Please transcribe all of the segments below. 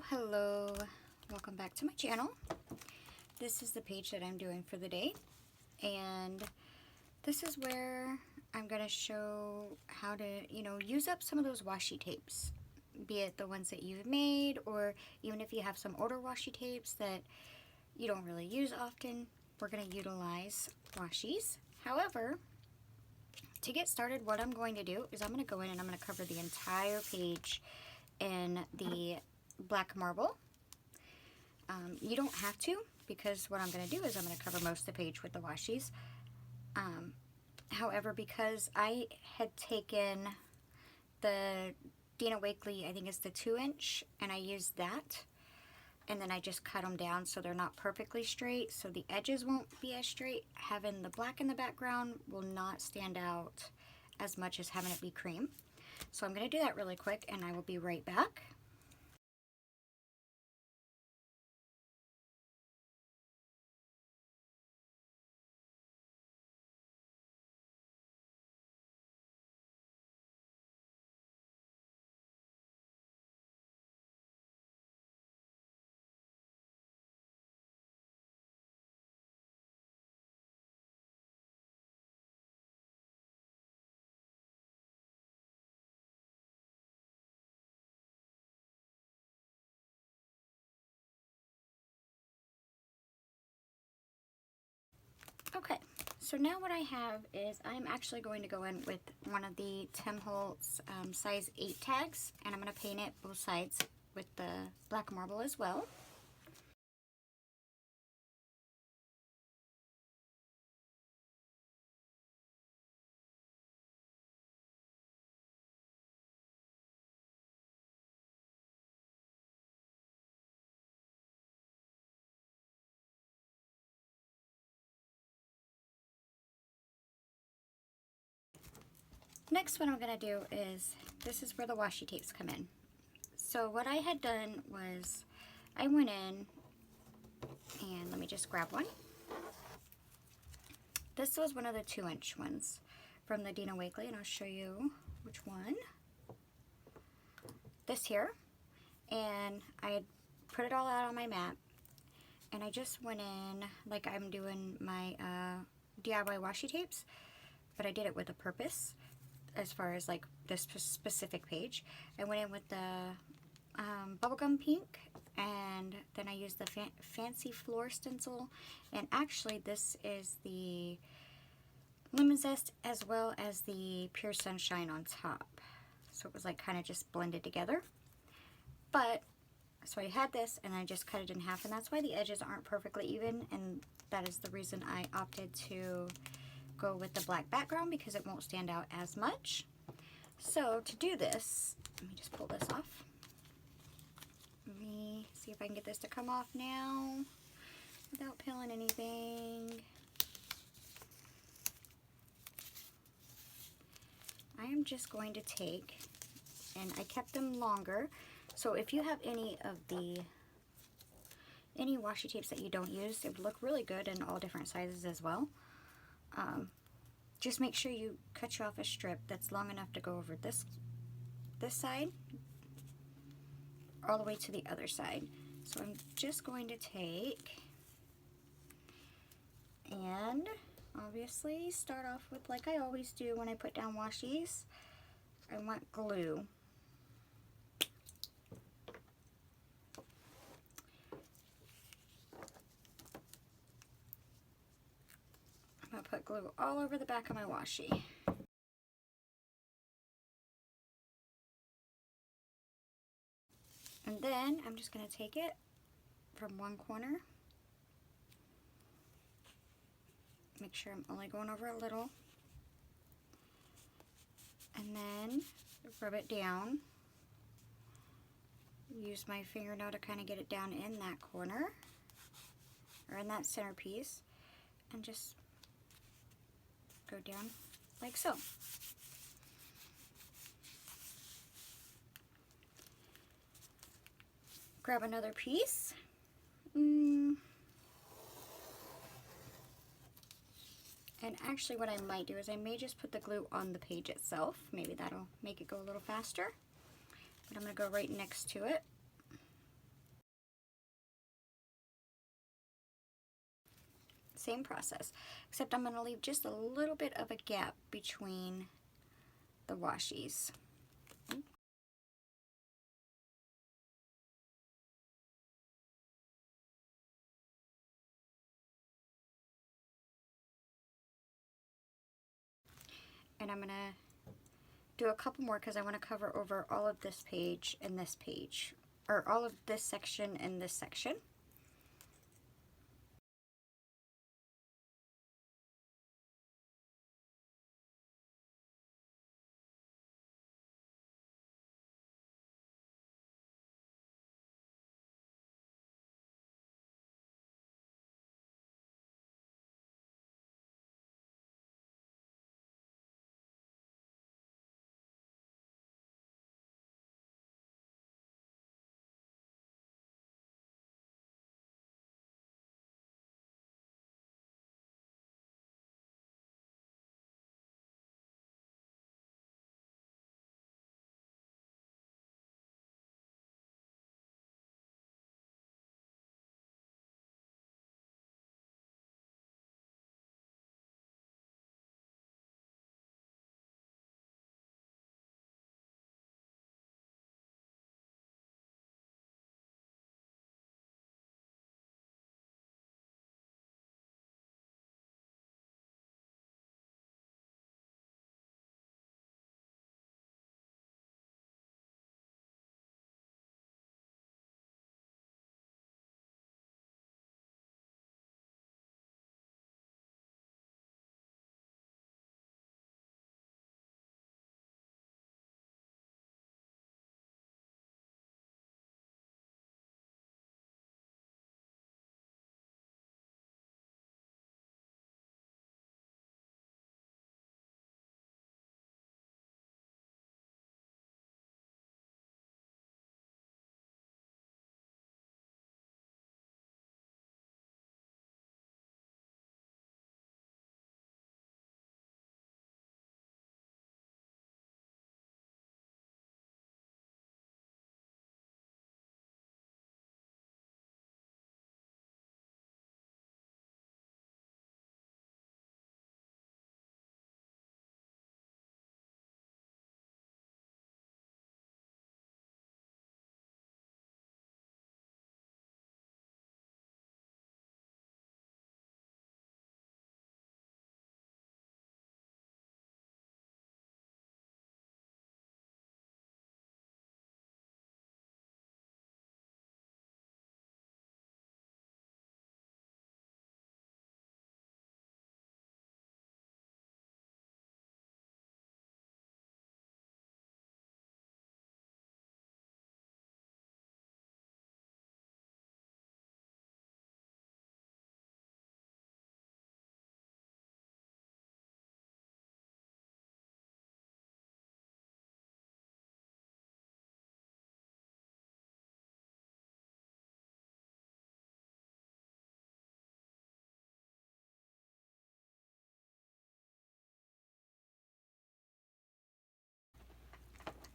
Hello, welcome back to my channel. This is the page that I'm doing for the day, and this is where I'm going to show how to, use up some of those washi tapes, be it the ones that you've made, or even if you have some older washi tapes that you don't really use often, we're going to utilize washies. However, to get started, what I'm going to do is I'm going to go in and I'm going to cover the entire page in the black marble. You don't have to, because what I'm going to do is I'm going to cover most of the page with the washies. However, because I had taken the Dina Wakley, I think it's the 2-inch, and I used that, and then I just cut them down so they're not perfectly straight, so the edges won't be as straight. Having the black in the background will not stand out as much as having it be cream. So I'm going to do that really quick, and I will be right back. Okay, so now what I have is I'm actually going to go in with one of the Tim Holtz size 8 tags, and I'm going to paint it both sides with the black marble as well. Next, what I'm going to do is, this is where the washi tapes come in. So what I had done was, I went in, and let me just grab one. This was one of the 2-inch ones from the Dina Wakley, and I'll show you which one. This here, and I had put it all out on my mat, and I just went in like I'm doing my DIY washi tapes, but I did it with a purpose. As far as like this specific page, I went in with the bubblegum pink, and then I used the fancy floor stencil, and actually this is the lemon zest as well as the pure sunshine on top, so it was like kind of just blended together. But so I had this, and I just cut it in half, and that's why the edges aren't perfectly even, and that is the reason I opted to go with the black background, because it won't stand out as much. So to do this, let me just pull this off. Let me see if I can get this to come off now without peeling anything. I am just going to take, and I kept them longer, so if you have any washi tapes that you don't use, it would look really good in all different sizes as well. Just make sure you cut you off a strip that's long enough to go over this side all the way to the other side. So I'm just going to take, and obviously start off with, like I always do when I put down washies, I want glue. I'm going to put glue all over the back of my washi. And then I'm just going to take it from one corner. Make sure I'm only going over a little. And then rub it down. Use my fingernail to kind of get it down in that corner, or in that centerpiece, and just go down like so. Grab another piece. And actually what I might do is I may just put the glue on the page itself. Maybe that'll make it go a little faster. But I'm going to go right next to it. Same process, except I'm going to leave just a little bit of a gap between the washies. And I'm going to do a couple more because I want to cover over all of this page and this page, or all of this section and this section.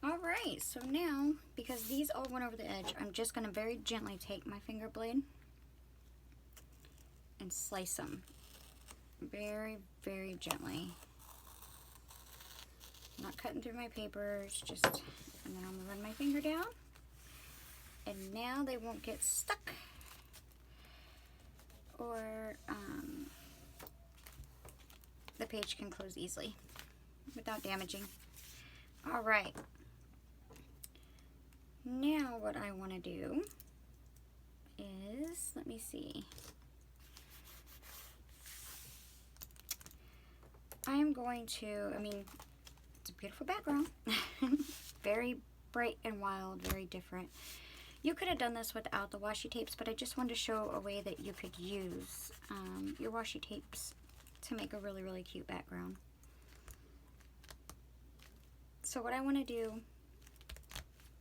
Alright, so now, because these all went over the edge, I'm just going to very gently take my finger blade and slice them. Very, very gently. I'm not cutting through my papers, just, and then I'm going to run my finger down. And now they won't get stuck or the page can close easily without damaging. Alright. Now what I want to do is, let me see. I'm going to, it's a beautiful background. Very bright and wild, very different. You could have done this without the washi tapes, but I just wanted to show a way that you could use your washi tapes to make a really, really cute background. So what I want to do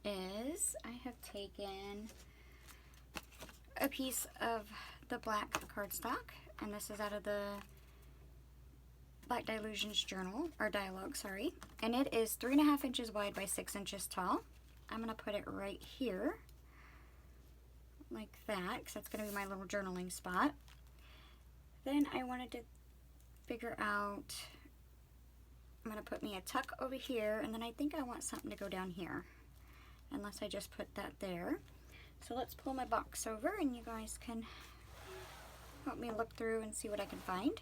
is I have taken a piece of the black cardstock, and this is out of the Black Dylusions journal, or Dyalog, sorry, and it is 3.5 inches wide by 6 inches tall. I'm going to put it right here, like that, because that's going to be my little journaling spot. then I wanted to figure out, I'm going to put me a tuck over here, and then I think I want something to go down here, unless I just put that there. So let's pull my box over and you guys can help me look through and see what I can find.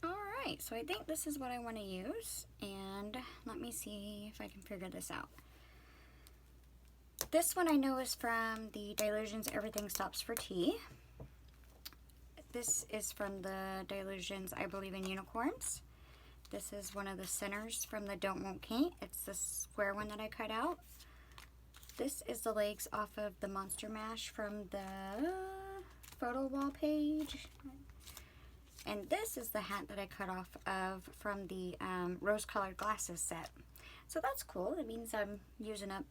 Alright, so I think this is what I want to use, and let me see if I can figure this out. This one I know is from the Dylusions Everything Stops for Tea. This is from the Dylusions I Believe in Unicorns. This is one of the centers from the Don't Won't Paint. It's the square one that I cut out. This is the legs off of the Monster Mash from the photo wall page. And this is the hat that I cut off of from the rose-colored glasses set. So that's cool. It means I'm using up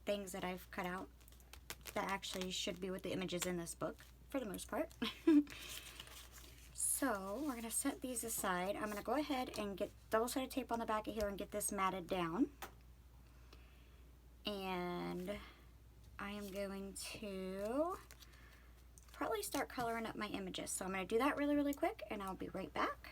things that I've cut out that actually should be with the images in this book, for the most part. So we're going to set these aside. I'm going to go ahead and get double-sided tape on the back of here and get this matted down. And I am going to probably start coloring up my images. So I'm going to do that really, really quick, and I'll be right back.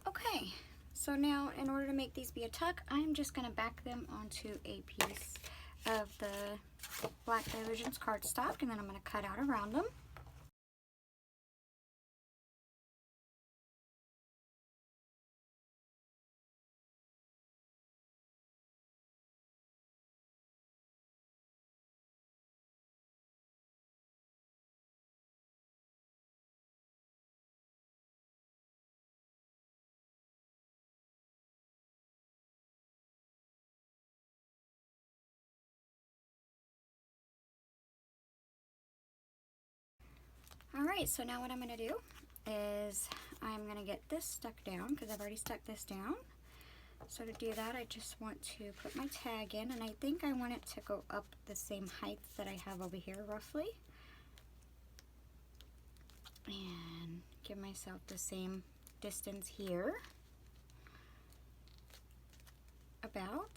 Okay, so now in order to make these be a tuck, I'm just going to back them onto a piece of the black Dylusions cardstock, and then I'm going to cut out around them. Alright, so now what I'm going to do is I'm going to get this stuck down because I've already stuck this down. So to do that, I just want to put my tag in, and I think I want it to go up the same height that I have over here roughly. And give myself the same distance here. About.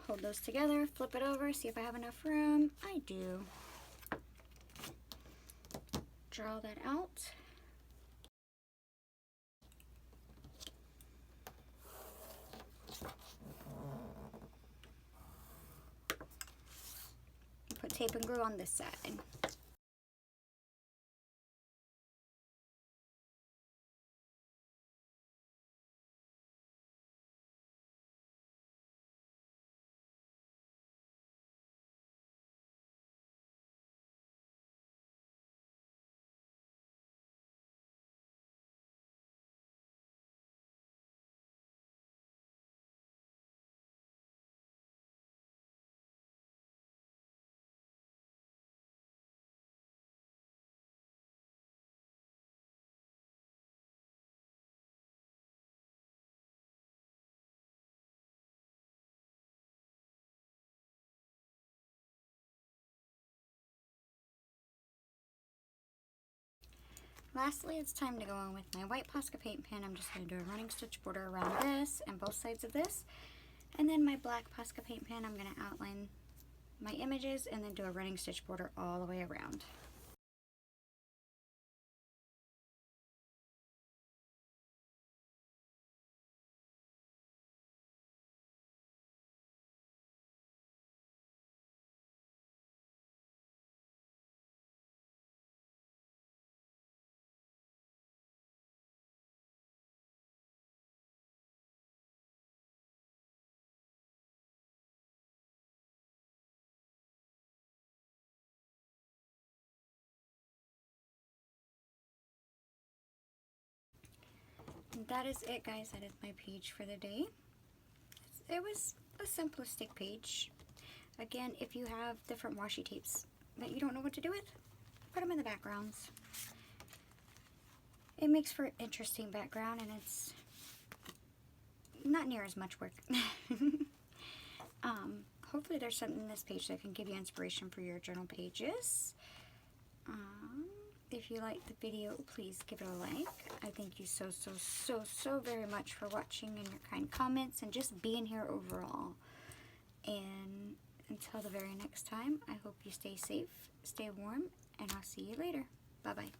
Hold those together, flip it over, see if I have enough room. I do. Draw that out. Put tape and glue on this side. Lastly, it's time to go on with my white Posca paint pen. I'm just going to do a running stitch border around this and both sides of this. And then my black Posca paint pen, I'm going to outline my images and then do a running stitch border all the way around. And that is it, guys. That is my page for the day. It was a simplistic page. Again, if you have different washi tapes that you don't know what to do with, put them in the backgrounds. It makes for an interesting background, and it's not near as much work. Hopefully there's something in this page that can give you inspiration for your journal pages. If you liked the video, please give it a like. I thank you so very much for watching and your kind comments and just being here overall. And until the very next time, I hope you stay safe, stay warm, and I'll see you later. Bye-bye.